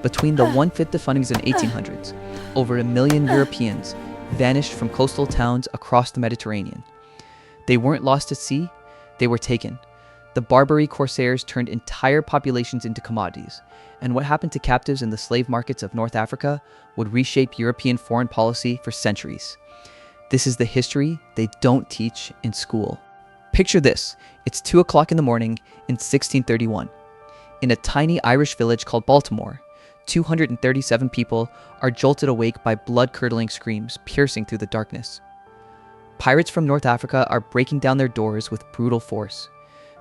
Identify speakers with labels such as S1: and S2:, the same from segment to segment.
S1: Between the 1/5 fundings in 1800s, over 1 million Europeans vanished from coastal towns across the Mediterranean. They weren't lost at sea, they were taken. The Barbary corsairs turned entire populations into commodities, and what happened to captives in the slave markets of North Africa would reshape European foreign policy for centuries. This is the history they don't teach in school. Picture this, it's 2 o'clock in the morning in 1631. In a tiny Irish village called Baltimore, 237 people are jolted awake by blood-curdling screams piercing through the darkness. Pirates from North Africa are breaking down their doors with brutal force.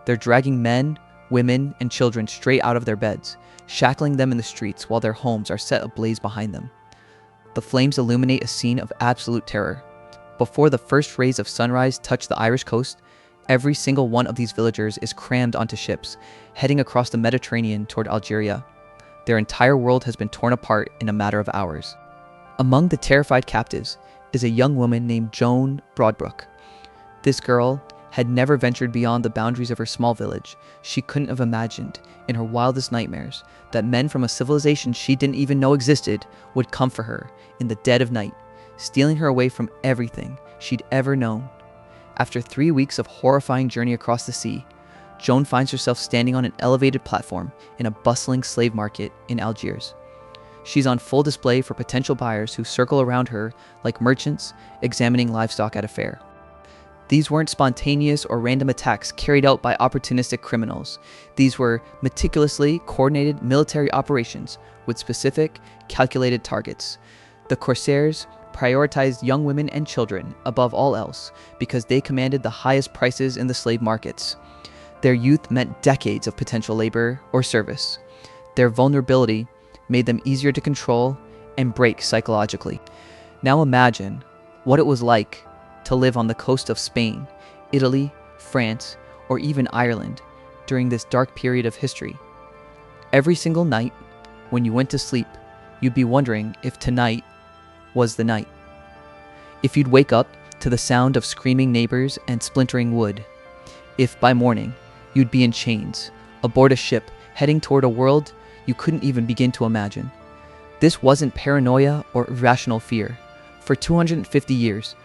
S1: They're dragging men, women, and children straight out of their beds, shackling them in the streets while their homes are set ablaze behind them. The flames illuminate a scene of absolute terror. Before the first rays of sunrise touch the Irish coast, every single one of these villagers is crammed onto ships, heading across the Mediterranean toward Algeria. Their entire world has been torn apart in a matter of hours. Among the terrified captives is a young woman named Joan Broadbrook. This girl had never ventured beyond the boundaries of her small village. She couldn't have imagined, in her wildest nightmares, that men from a civilization she didn't even know existed would come for her in the dead of night, stealing her away from everything she'd ever known. After 3 weeks of horrifying journey across the sea, Joan finds herself standing on an elevated platform in a bustling slave market in Algiers. She's on full display for potential buyers who circle around her like merchants examining livestock at a fair. These weren't spontaneous or random attacks carried out by opportunistic criminals. These were meticulously coordinated military operations with specific, calculated targets. The corsairs prioritized young women and children above all else because they commanded the highest prices in the slave markets. Their youth meant decades of potential labor or service. Their vulnerability made them easier to control and break psychologically. Now imagine what it was like to live on the coast of Spain, Italy, France, or even Ireland during this dark period of history. Every single night, when you went to sleep, you'd be wondering if tonight was the night. If you'd wake up to the sound of screaming neighbors and splintering wood. If by morning, you'd be in chains, aboard a ship, heading toward a world you couldn't even begin to imagine. This wasn't paranoia or irrational fear. For 250 years,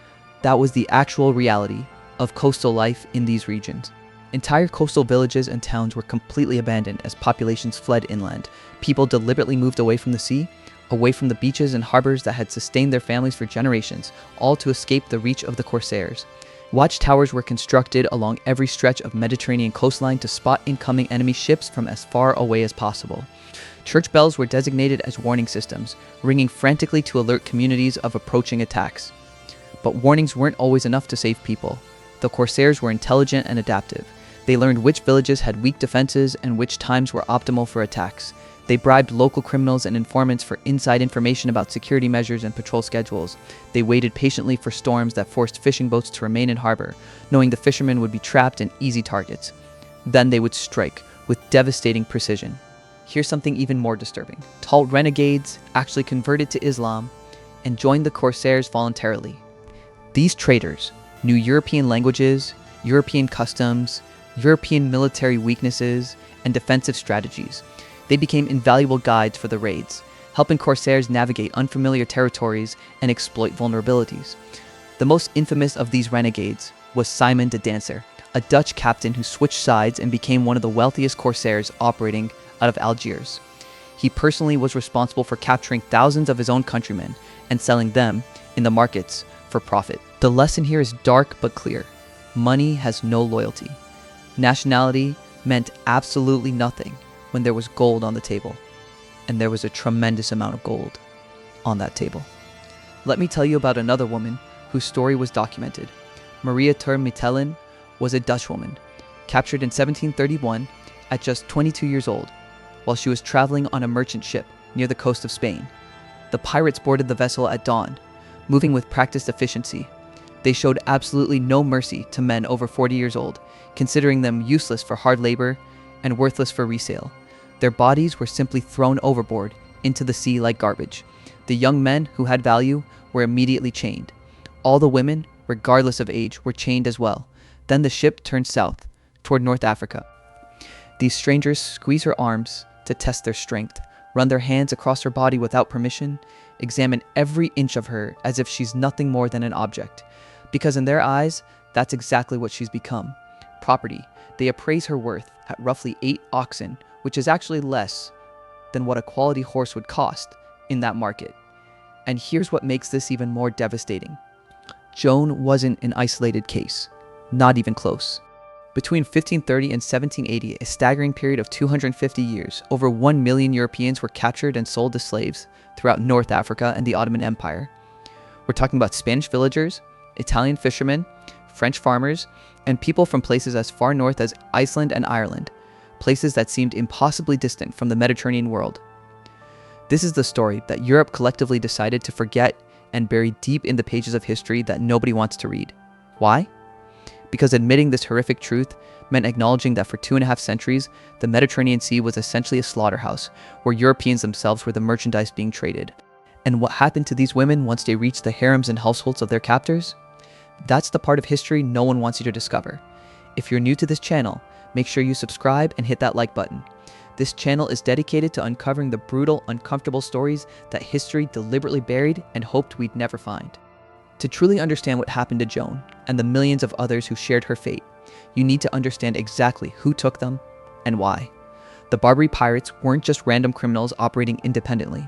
S1: that was the actual reality of coastal life in these regions. Entire coastal villages and towns were completely abandoned as populations fled inland. People deliberately moved away from the sea, away from the beaches and harbors that had sustained their families for generations, all to escape the reach of the corsairs. Watchtowers were constructed along every stretch of Mediterranean coastline to spot incoming enemy ships from as far away as possible. Church bells were designated as warning systems, ringing frantically to alert communities of approaching attacks. But warnings weren't always enough to save people. The corsairs were intelligent and adaptive. They learned which villages had weak defenses and which times were optimal for attacks. They bribed local criminals and informants for inside information about security measures and patrol schedules. They waited patiently for storms that forced fishing boats to remain in harbor, knowing the fishermen would be trapped and easy targets. Then they would strike with devastating precision. Here's something even more disturbing. Tall renegades actually converted to Islam and joined the corsairs voluntarily. These traders knew European languages, European customs, European military weaknesses, and defensive strategies. They became invaluable guides for the raids, helping corsairs navigate unfamiliar territories and exploit vulnerabilities. The most infamous of these renegades was Simon de Dancer, a Dutch captain who switched sides and became one of the wealthiest corsairs operating out of Algiers. He personally was responsible for capturing thousands of his own countrymen and selling them in the markets for profit. The lesson here is dark but clear. Money has no loyalty. Nationality meant absolutely nothing when there was gold on the table. And there was a tremendous amount of gold on that table. Let me tell you about another woman whose story was documented. Maria ter Mittelin was a Dutch woman, captured in 1731 at just 22 years old, while she was traveling on a merchant ship near the coast of Spain. The pirates boarded the vessel at dawn, moving with practiced efficiency. They showed absolutely no mercy to men over 40 years old, considering them useless for hard labor and worthless for resale. Their bodies were simply thrown overboard into the sea like garbage. The young men who had value were immediately chained. All the women, regardless of age, were chained as well. Then the ship turned south, toward North Africa. These strangers squeezed her arms to test their strength, run their hands across her body without permission, examine every inch of her as if she's nothing more than an object. Because in their eyes, that's exactly what she's become. Property. They appraise her worth at roughly 8 oxen, which is actually less than what a quality horse would cost in that market. And here's what makes this even more devastating. Joan wasn't an isolated case, not even close. Between 1530 and 1780, a staggering period of 250 years, over 1 million Europeans were captured and sold as slaves throughout North Africa and the Ottoman Empire. We're talking about Spanish villagers, Italian fishermen, French farmers, and people from places as far north as Iceland and Ireland, places that seemed impossibly distant from the Mediterranean world. This is the story that Europe collectively decided to forget and bury deep in the pages of history that nobody wants to read. Why? Because admitting this horrific truth meant acknowledging that for 2.5 centuries, the Mediterranean Sea was essentially a slaughterhouse, where Europeans themselves were the merchandise being traded. And what happened to these women once they reached the harems and households of their captors? That's the part of history no one wants you to discover. If you're new to this channel, make sure you subscribe and hit that like button. This channel is dedicated to uncovering the brutal, uncomfortable stories that history deliberately buried and hoped we'd never find. To truly understand what happened to Joan and the millions of others who shared her fate, you need to understand exactly who took them and why. The Barbary Pirates weren't just random criminals operating independently.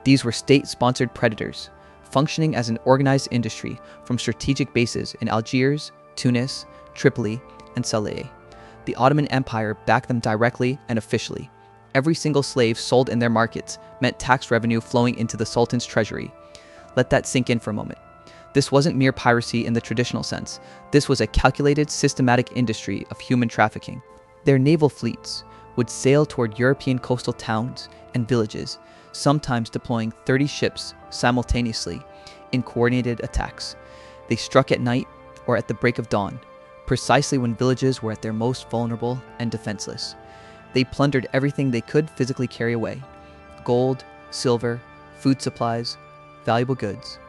S1: These were state-sponsored predators, functioning as an organized industry from strategic bases in Algiers, Tunis, Tripoli, and Salé. The Ottoman Empire backed them directly and officially. Every single slave sold in their markets meant tax revenue flowing into the Sultan's treasury. Let that sink in for a moment. This wasn't mere piracy in the traditional sense. This was a calculated, systematic industry of human trafficking. Their naval fleets would sail toward European coastal towns and villages, sometimes deploying 30 ships simultaneously in coordinated attacks. They struck at night or at the break of dawn, precisely when villages were at their most vulnerable and defenseless. They plundered everything they could physically carry away: gold, silver, food supplies, valuable goods.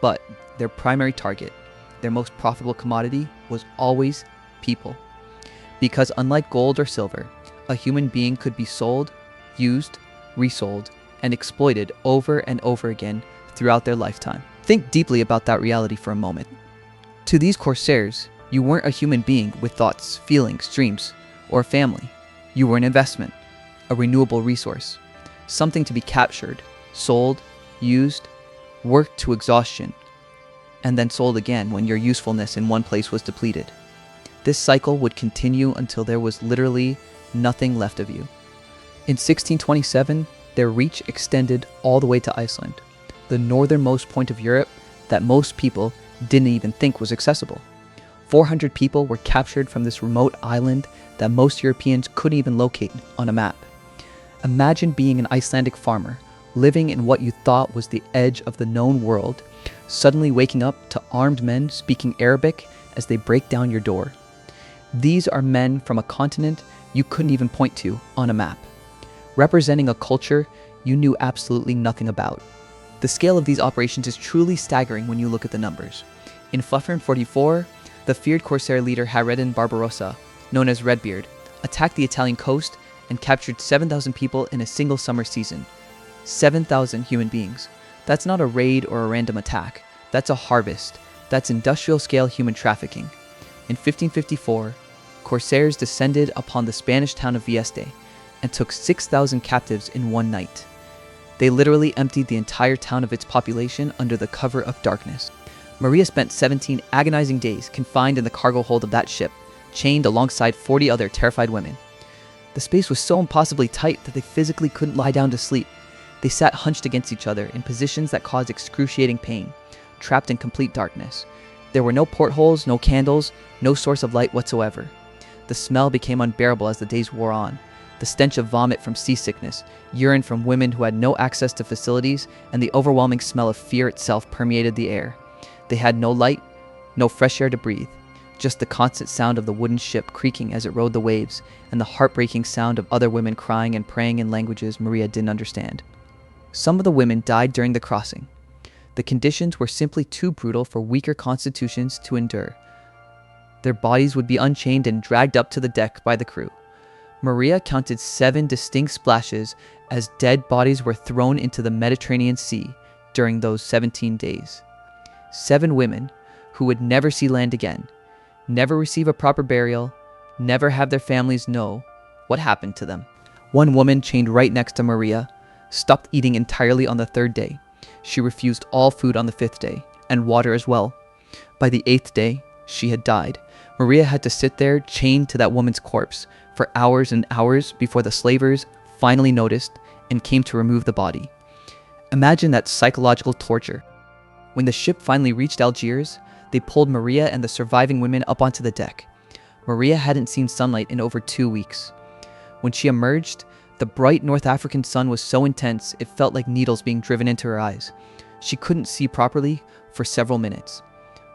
S1: But their primary target, their most profitable commodity, was always people. Because unlike gold or silver, a human being could be sold, used, resold, and exploited over and over again throughout their lifetime. Think deeply about that reality for a moment. To these corsairs, you weren't a human being with thoughts, feelings, dreams, or a family. You were an investment, a renewable resource, something to be captured, sold, used, worked to exhaustion, and then sold again when your usefulness in one place was depleted. This cycle would continue until there was literally nothing left of you. In 1627, their reach extended all the way to Iceland, the northernmost point of Europe that most people didn't even think was accessible. 400 people were captured from this remote island that most Europeans couldn't even locate on a map. Imagine being an Icelandic farmer, living in what you thought was the edge of the known world, suddenly waking up to armed men speaking Arabic as they break down your door. These are men from a continent you couldn't even point to on a map, representing a culture you knew absolutely nothing about. The scale of these operations is truly staggering when you look at the numbers. In 1544, the feared corsair leader Harrowing Barbarossa, known as Redbeard, attacked the Italian coast and captured 7,000 people in a single summer season. 7,000 human beings. That's not a raid or a random attack. That's a harvest. That's industrial-scale human trafficking. In 1554, corsairs descended upon the Spanish town of Vieste and took 6,000 captives in one night. They literally emptied the entire town of its population under the cover of darkness. Maria spent 17 agonizing days confined in the cargo hold of that ship, chained alongside 40 other terrified women. The space was so impossibly tight that they physically couldn't lie down to sleep. They sat hunched against each other in positions that caused excruciating pain, trapped in complete darkness. There were no portholes, no candles, no source of light whatsoever. The smell became unbearable as the days wore on. The stench of vomit from seasickness, urine from women who had no access to facilities, and the overwhelming smell of fear itself permeated the air. They had no light, no fresh air to breathe, just the constant sound of the wooden ship creaking as it rode the waves, and the heartbreaking sound of other women crying and praying in languages Maria didn't understand. Some of the women died during the crossing. The conditions were simply too brutal for weaker constitutions to endure. Their bodies would be unchained and dragged up to the deck by the crew. Maria counted 7 distinct splashes as dead bodies were thrown into the Mediterranean Sea during those 17 days. 7 women who would never see land again, never receive a proper burial, never have their families know what happened to them. One woman chained right next to Maria stopped eating entirely on the 3rd day. She refused all food on the 5th day, and water as well. By the 8th day, she had died. Maria had to sit there chained to that woman's corpse for hours and hours before the slavers finally noticed and came to remove the body. Imagine that psychological torture. When the ship finally reached Algiers, they pulled Maria and the surviving women up onto the deck. Maria hadn't seen sunlight in over 2 weeks. When she emerged, the bright North African sun was so intense it felt like needles being driven into her eyes. She couldn't see properly for several minutes.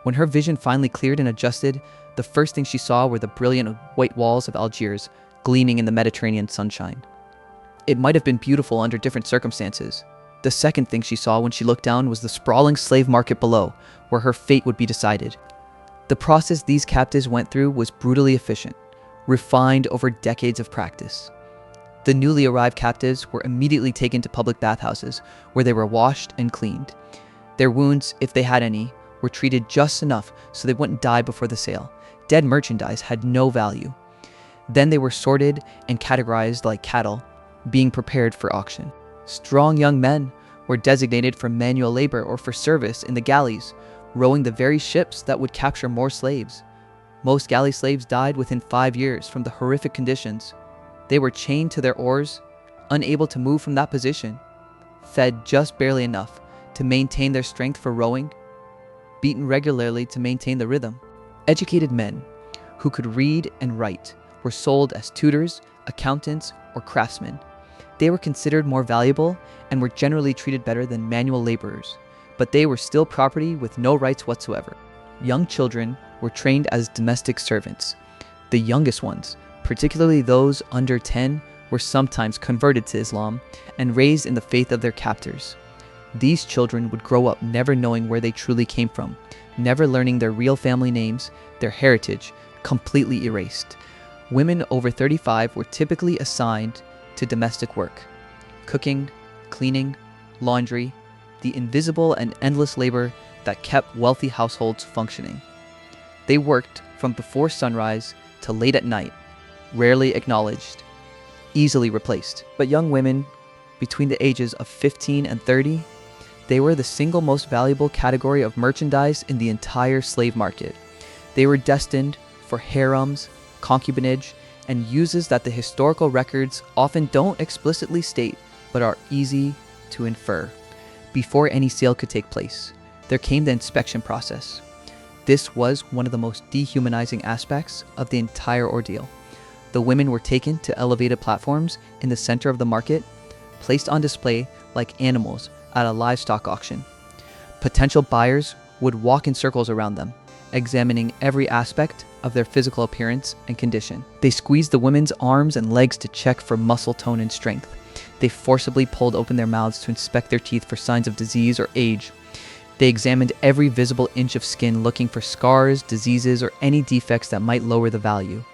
S1: When her vision finally cleared and adjusted, the first thing she saw were the brilliant white walls of Algiers gleaming in the Mediterranean sunshine. It might have been beautiful under different circumstances. The second thing she saw when she looked down was the sprawling slave market below, where her fate would be decided. The process these captives went through was brutally efficient, refined over decades of practice. The newly arrived captives were immediately taken to public bathhouses, where they were washed and cleaned. Their wounds, if they had any, were treated just enough so they wouldn't die before the sale. Dead merchandise had no value. Then they were sorted and categorized like cattle, being prepared for auction. Strong young men were designated for manual labor or for service in the galleys, rowing the very ships that would capture more slaves. Most galley slaves died within 5 years from the horrific conditions. They were chained to their oars, unable to move from that position, fed just barely enough to maintain their strength for rowing, beaten regularly to maintain the rhythm. Educated men who could read and write were sold as tutors, accountants, or craftsmen. They were considered more valuable and were generally treated better than manual laborers, but they were still property with no rights whatsoever. Young children were trained as domestic servants. The youngest ones, particularly those under 10, were sometimes converted to Islam and raised in the faith of their captors. These children would grow up never knowing where they truly came from, never learning their real family names, their heritage, completely erased. Women over 35 were typically assigned to domestic work, cooking, cleaning, laundry, the invisible and endless labor that kept wealthy households functioning. They worked from before sunrise to late at night, rarely acknowledged, easily replaced. But young women between the ages of 15 and 30, they were the single most valuable category of merchandise in the entire slave market. They were destined for harems, concubinage, and uses that the historical records often don't explicitly state, but are easy to infer. Before any sale could take place, there came the inspection process. This was one of the most dehumanizing aspects of the entire ordeal. The women were taken to elevated platforms in the center of the market, placed on display like animals at a livestock auction. Potential buyers would walk in circles around them, examining every aspect of their physical appearance and condition. They squeezed the women's arms and legs to check for muscle tone and strength. They forcibly pulled open their mouths to inspect their teeth for signs of disease or age. They examined every visible inch of skin looking for scars, diseases, or any defects that might lower the value.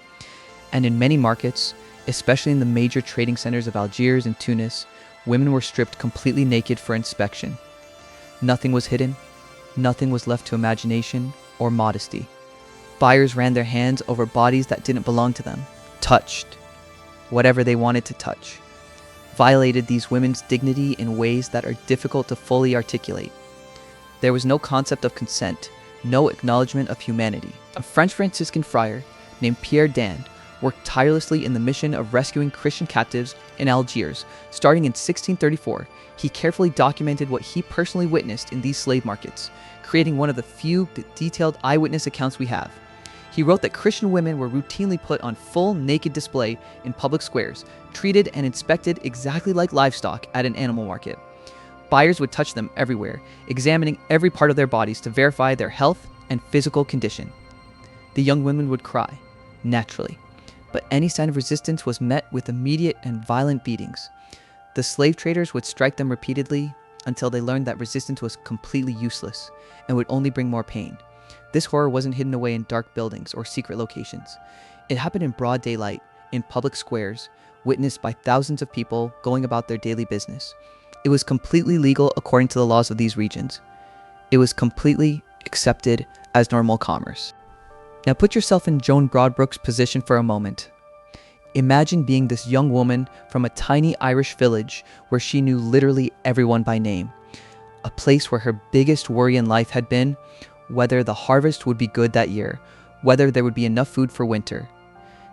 S1: And in many markets, especially in the major trading centers of Algiers and Tunis, women were stripped completely naked for inspection. Nothing was hidden, nothing was left to imagination or modesty. Buyers ran their hands over bodies that didn't belong to them, touched whatever they wanted to touch, violated these women's dignity in ways that are difficult to fully articulate. There was no concept of consent, no acknowledgement of humanity. A French Franciscan friar named Pierre Dan worked tirelessly in the mission of rescuing Christian captives in Algiers. Starting in 1634, he carefully documented what he personally witnessed in these slave markets, creating one of the few detailed eyewitness accounts we have. He wrote that Christian women were routinely put on full naked display in public squares, treated and inspected exactly like livestock at an animal market. Buyers would touch them everywhere, examining every part of their bodies to verify their health and physical condition. The young women would cry, naturally, but any sign of resistance was met with immediate and violent beatings. The slave traders would strike them repeatedly until they learned that resistance was completely useless and would only bring more pain. This horror wasn't hidden away in dark buildings or secret locations. It happened in broad daylight, in public squares, witnessed by thousands of people going about their daily business. It was completely legal according to the laws of these regions. It was completely accepted as normal commerce. Now put yourself in Joan Broadbrook's position for a moment. Imagine being this young woman from a tiny Irish village where she knew literally everyone by name. A place where her biggest worry in life had been whether the harvest would be good that year, whether there would be enough food for winter.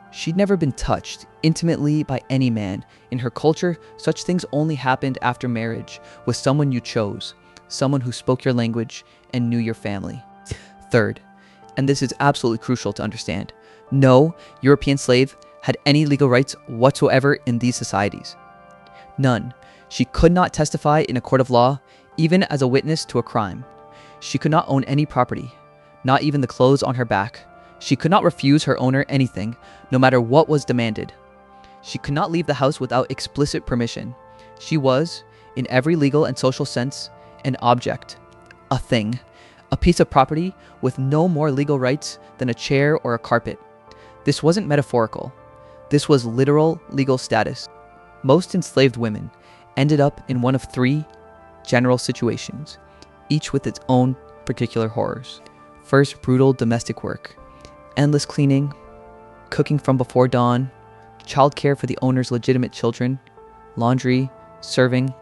S1: She'd never been touched intimately by any man. In her culture, such things only happened after marriage with someone you chose, someone who spoke your language and knew your family. Third, and this is absolutely crucial to understand, no European slave had any legal rights whatsoever in these societies. None. She could not testify in a court of law, even as a witness to a crime. She could not own any property, not even the clothes on her back. She could not refuse her owner anything, no matter what was demanded. She could not leave the house without explicit permission. She was, in every legal and social sense, an object, a thing, a piece of property with no more legal rights than a chair or a carpet. This wasn't metaphorical. This was literal legal status. Most enslaved women ended up in one of three general situations, each with its own particular horrors. First, brutal domestic work. Endless cleaning, cooking from before dawn, childcare for the owner's legitimate children, laundry, serving.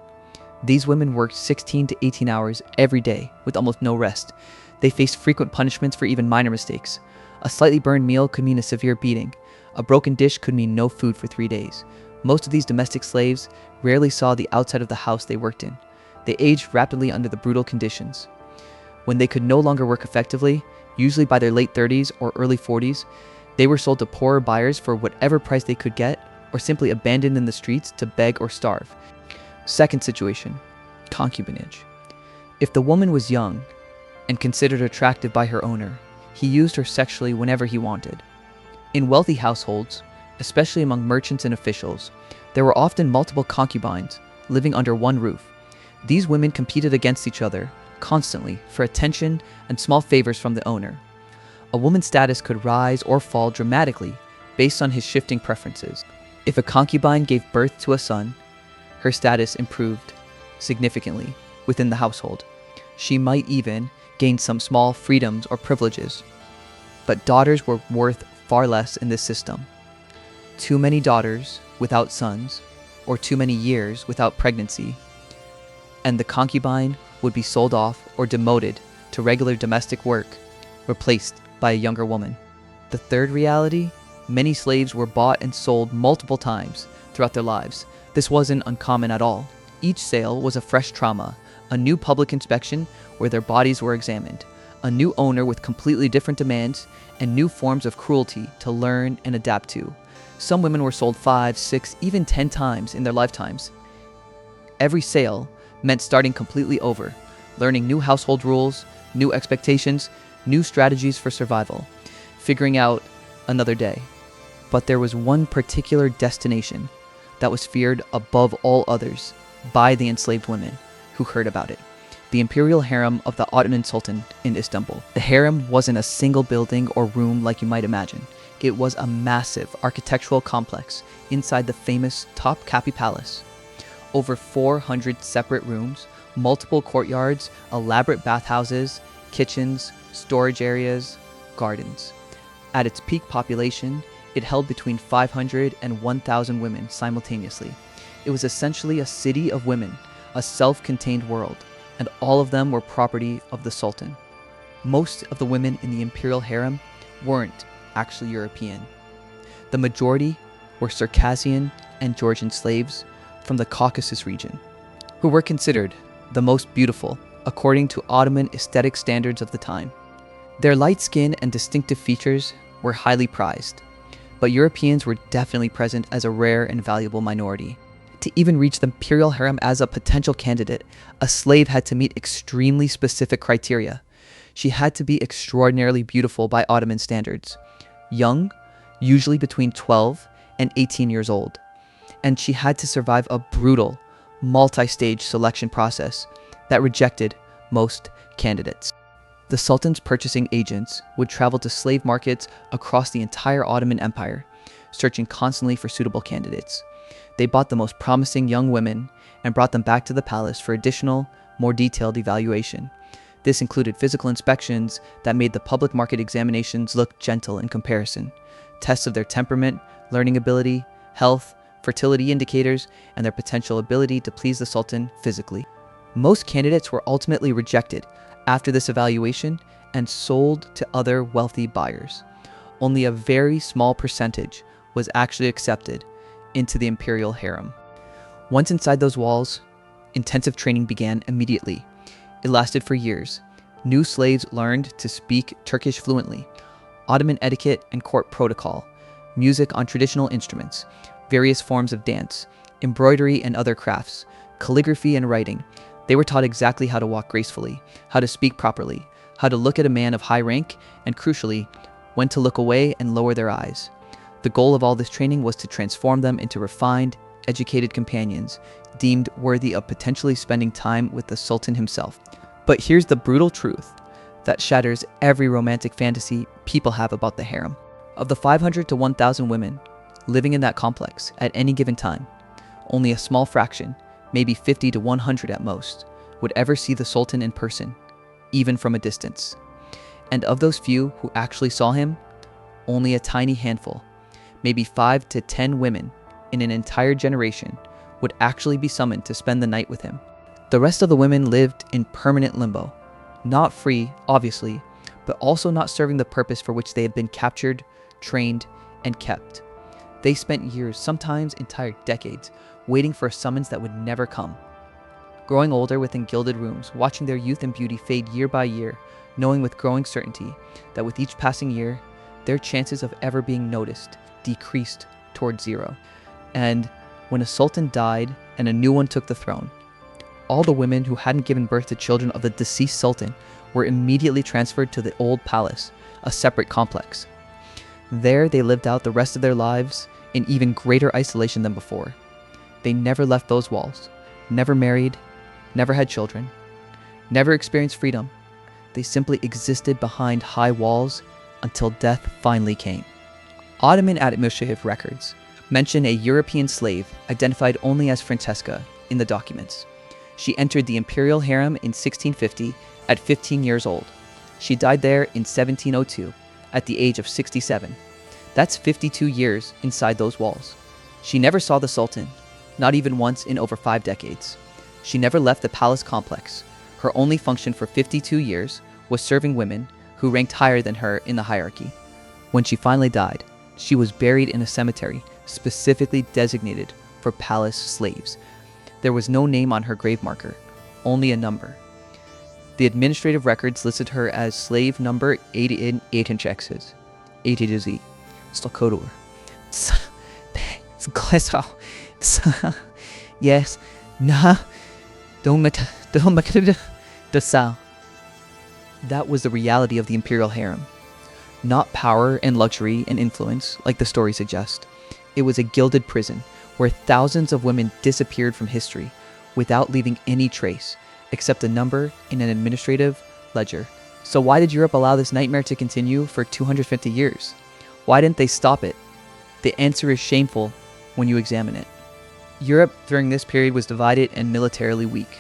S1: These women worked 16 to 18 hours every day with almost no rest. They faced frequent punishments for even minor mistakes. A slightly burned meal could mean a severe beating. A broken dish could mean no food for 3 days. Most of these domestic slaves rarely saw the outside of the house they worked in. They aged rapidly under the brutal conditions. When they could no longer work effectively, usually by their late 30s or early 40s, they were sold to poorer buyers for whatever price they could get, or simply abandoned in the streets to beg or starve. Second situation, concubinage. If the woman was young and considered attractive by her owner, he used her sexually whenever he wanted. In wealthy households, especially among merchants and officials, there were often multiple concubines living under one roof. These women competed against each other constantly for attention and small favors from the owner. A woman's status could rise or fall dramatically based on his shifting preferences. If a concubine gave birth to a son, her status improved significantly within the household. She might even gain some small freedoms or privileges. But daughters were worth far less in this system. Too many daughters without sons, or too many years without pregnancy, and the concubine would be sold off or demoted to regular domestic work, replaced by a younger woman. The third reality, many slaves were bought and sold multiple times throughout their lives. This wasn't uncommon at all. Each sale was a fresh trauma, a new public inspection where their bodies were examined, a new owner with completely different demands, and new forms of cruelty to learn and adapt to. Some women were sold 5, 6, even 10 times in their lifetimes. Every sale meant starting completely over, learning new household rules, new expectations, new strategies for survival, figuring out another day. But there was one particular destination that was feared above all others by the enslaved women who heard about it: the imperial harem of the Ottoman Sultan in Istanbul. The harem wasn't a single building or room like you might imagine. It was a massive architectural complex inside the famous Topkapi Palace. Over 400 separate rooms, multiple courtyards, elaborate bathhouses, kitchens, storage areas, gardens. At its peak population, it held between 500 and 1,000 women simultaneously. It was essentially a city of women, a self-contained world, and all of them were property of the Sultan. Most of the women in the imperial harem weren't actually European. The majority were Circassian and Georgian slaves from the Caucasus region, who were considered the most beautiful according to Ottoman aesthetic standards of the time. Their light skin and distinctive features were highly prized, but Europeans were definitely present as a rare and valuable minority. To even reach the imperial harem as a potential candidate, a slave had to meet extremely specific criteria. She had to be extraordinarily beautiful by Ottoman standards, young, usually between 12 and 18 years old, and she had to survive a brutal, multi-stage selection process that rejected most candidates. The Sultan's purchasing agents would travel to slave markets across the entire Ottoman Empire, searching constantly for suitable candidates. They bought the most promising young women and brought them back to the palace for additional, more detailed evaluation. This included physical inspections that made the public market examinations look gentle in comparison, tests of their temperament, learning ability, health, fertility indicators, and their potential ability to please the Sultan physically. Most candidates were ultimately rejected after this evaluation and sold to other wealthy buyers. Only a very small percentage was actually accepted into the imperial harem. Once inside those walls, intensive training began immediately. It lasted for years. New slaves learned to speak Turkish fluently, Ottoman etiquette and court protocol, music on traditional instruments, various forms of dance, embroidery and other crafts, calligraphy and writing. They were taught exactly how to walk gracefully, how to speak properly, how to look at a man of high rank, and crucially, when to look away and lower their eyes. The goal of all this training was to transform them into refined, educated companions, deemed worthy of potentially spending time with the Sultan himself. But here's the brutal truth that shatters every romantic fantasy people have about the harem. Of the 500 to 1,000 women living in that complex at any given time, only a small fraction, maybe 50 to 100 at most, would ever see the Sultan in person, even from a distance. And of those few who actually saw him, only a tiny handful, maybe 5 to 10 women in an entire generation, would actually be summoned to spend the night with him. The rest of the women lived in permanent limbo, not free, obviously, but also not serving the purpose for which they had been captured, trained, and kept. They spent years, sometimes entire decades, waiting for a summons that would never come. Growing older within gilded rooms, watching their youth and beauty fade year by year, knowing with growing certainty that with each passing year, their chances of ever being noticed decreased towards zero. And when a sultan died and a new one took the throne, all the women who hadn't given birth to children of the deceased sultan were immediately transferred to the old palace, a separate complex. There they lived out the rest of their lives in even greater isolation than before. They never left those walls, never married, never had children, never experienced freedom. They simply existed behind high walls until death finally came. Ottoman administrative records mention a European slave identified only as Francesca in the documents. She entered the imperial harem in 1650 at 15 years old. She died there in 1702 at the age of 67. That's 52 years inside those walls. She never saw the sultan, not even once in over 5 decades. She never left the palace complex. Her only function for 52 years was serving women who ranked higher than her in the hierarchy. When she finally died, she was buried in a cemetery specifically designated for palace slaves. There was no name on her grave marker, only a number. The administrative records listed her as slave number 88 80 Stokodor. Yes, nah, don't make the sound. That was the reality of the imperial harem. Not power and luxury and influence, like the story suggests. It was a gilded prison where thousands of women disappeared from history without leaving any trace, except a number in an administrative ledger. So why did Europe allow this nightmare to continue for 250 years? Why didn't they stop it? The answer is shameful when you examine it. Europe during this period was divided and militarily weak.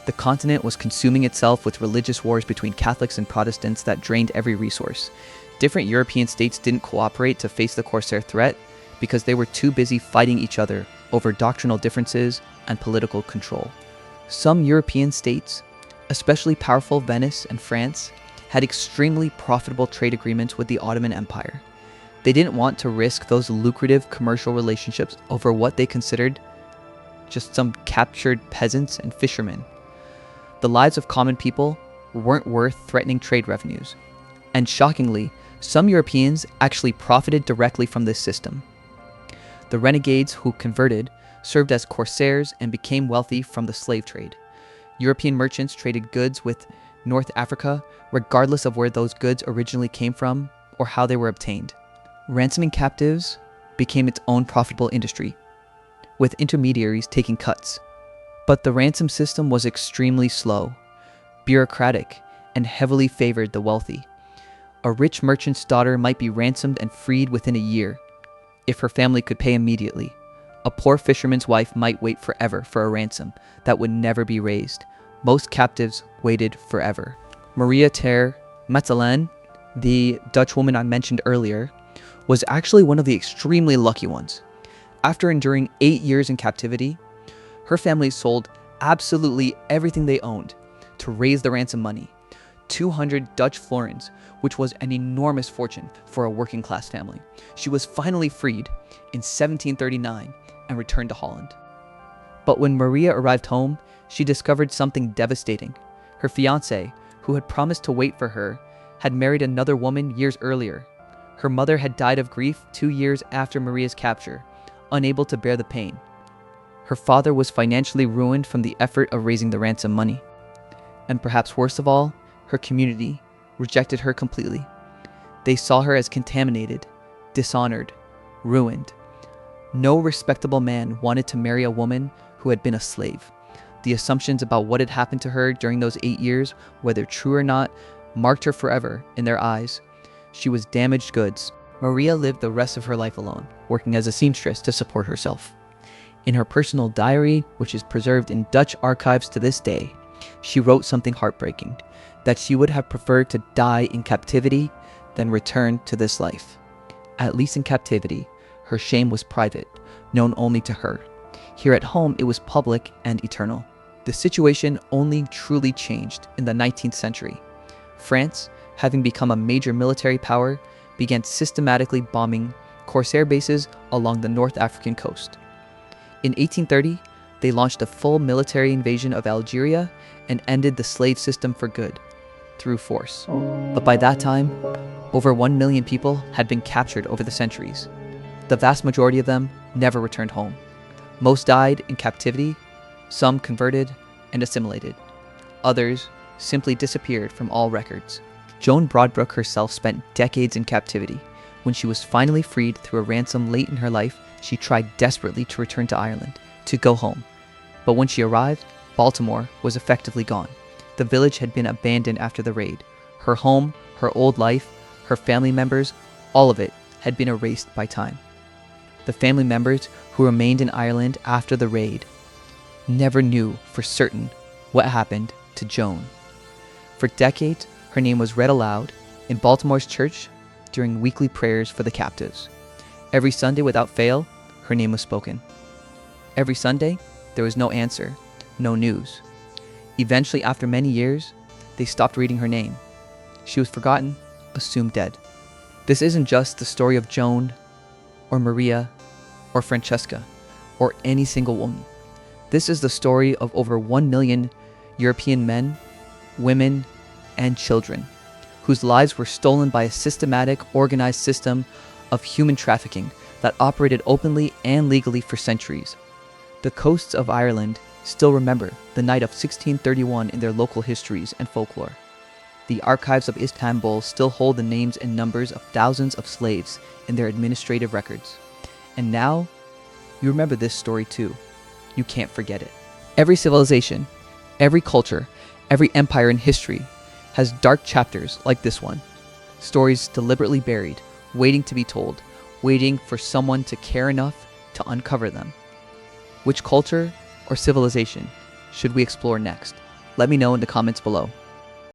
S1: The continent was consuming itself with religious wars between Catholics and Protestants that drained every resource. Different European states didn't cooperate to face the Corsair threat because they were too busy fighting each other over doctrinal differences and political control. Some European states, especially powerful Venice and France, had extremely profitable trade agreements with the Ottoman Empire. They didn't want to risk those lucrative commercial relationships over what they considered just some captured peasants and fishermen. The lives of common people weren't worth threatening trade revenues. And shockingly, some Europeans actually profited directly from this system. The renegades who converted served as corsairs and became wealthy from the slave trade. European merchants traded goods with North Africa, regardless of where those goods originally came from or how they were obtained. Ransoming captives became its own profitable industry, with intermediaries taking cuts. But the ransom system was extremely slow, bureaucratic, and heavily favored the wealthy. A rich merchant's daughter might be ransomed and freed within a year. if her family could pay immediately. A poor fisherman's wife might wait forever for a ransom that would never be raised. Most captives waited forever. Maria ter Metselen, the Dutch woman I mentioned earlier, was actually one of the extremely lucky ones. After enduring 8 years in captivity, her family sold absolutely everything they owned to raise the ransom money, 200 Dutch florins, which was an enormous fortune for a working class family. She was finally freed in 1739 and returned to Holland. But when Maria arrived home, she discovered something devastating. Her fiancé, who had promised to wait for her, had married another woman years earlier. Her mother had died of grief 2 years after Maria's capture, unable to bear the pain. Her father was financially ruined from the effort of raising the ransom money. And perhaps worst of all, her community rejected her completely. They saw her as contaminated, dishonored, ruined. No respectable man wanted to marry a woman who had been a slave. The assumptions about what had happened to her during those 8 years, whether true or not, marked her forever in their eyes. She was damaged goods. Maria lived the rest of her life alone, working as a seamstress to support herself. In her personal diary, which is preserved in Dutch archives to this day, she wrote something heartbreaking, that she would have preferred to die in captivity than return to this life. At least in captivity, her shame was private, known only to her. Here at home, it was public and eternal. The situation only truly changed in the 19th century. France, having become a major military power, began systematically bombing corsair bases along the North African coast. In 1830, they launched a full military invasion of Algeria and ended the slave system for good, through force. But by that time, over 1 million people had been captured over the centuries. The vast majority of them never returned home. Most died in captivity, some converted and assimilated. Others simply disappeared from all records. Joan Broadbrook herself spent decades in captivity. When she was finally freed through a ransom late in her life, she tried desperately to return to Ireland, to go home. But when she arrived, Baltimore was effectively gone. The village had been abandoned after the raid. Her home, her old life, her family members, all of it had been erased by time. The family members who remained in Ireland after the raid never knew for certain what happened to Joan. For decades, her name was read aloud in Baltimore's church during weekly prayers for the captives. Every Sunday without fail, her name was spoken. Every Sunday, there was no answer, no news. Eventually, after many years, they stopped reading her name. She was forgotten, assumed dead. This isn't just the story of Joan, or Maria, or Francesca, or any single woman. This is the story of over 1 million European men, women, and children, whose lives were stolen by a systematic, organized system of human trafficking that operated openly and legally for centuries. The coasts of Ireland still remember the night of 1631 in their local histories and folklore. The archives of Istanbul still hold the names and numbers of thousands of slaves in their administrative records. And now, you remember this story too. You can't forget it. Every civilization, every culture, every empire in history has dark chapters like this one. Stories deliberately buried, waiting to be told, waiting for someone to care enough to uncover them. Which culture or civilization should we explore next? Let me know in the comments below.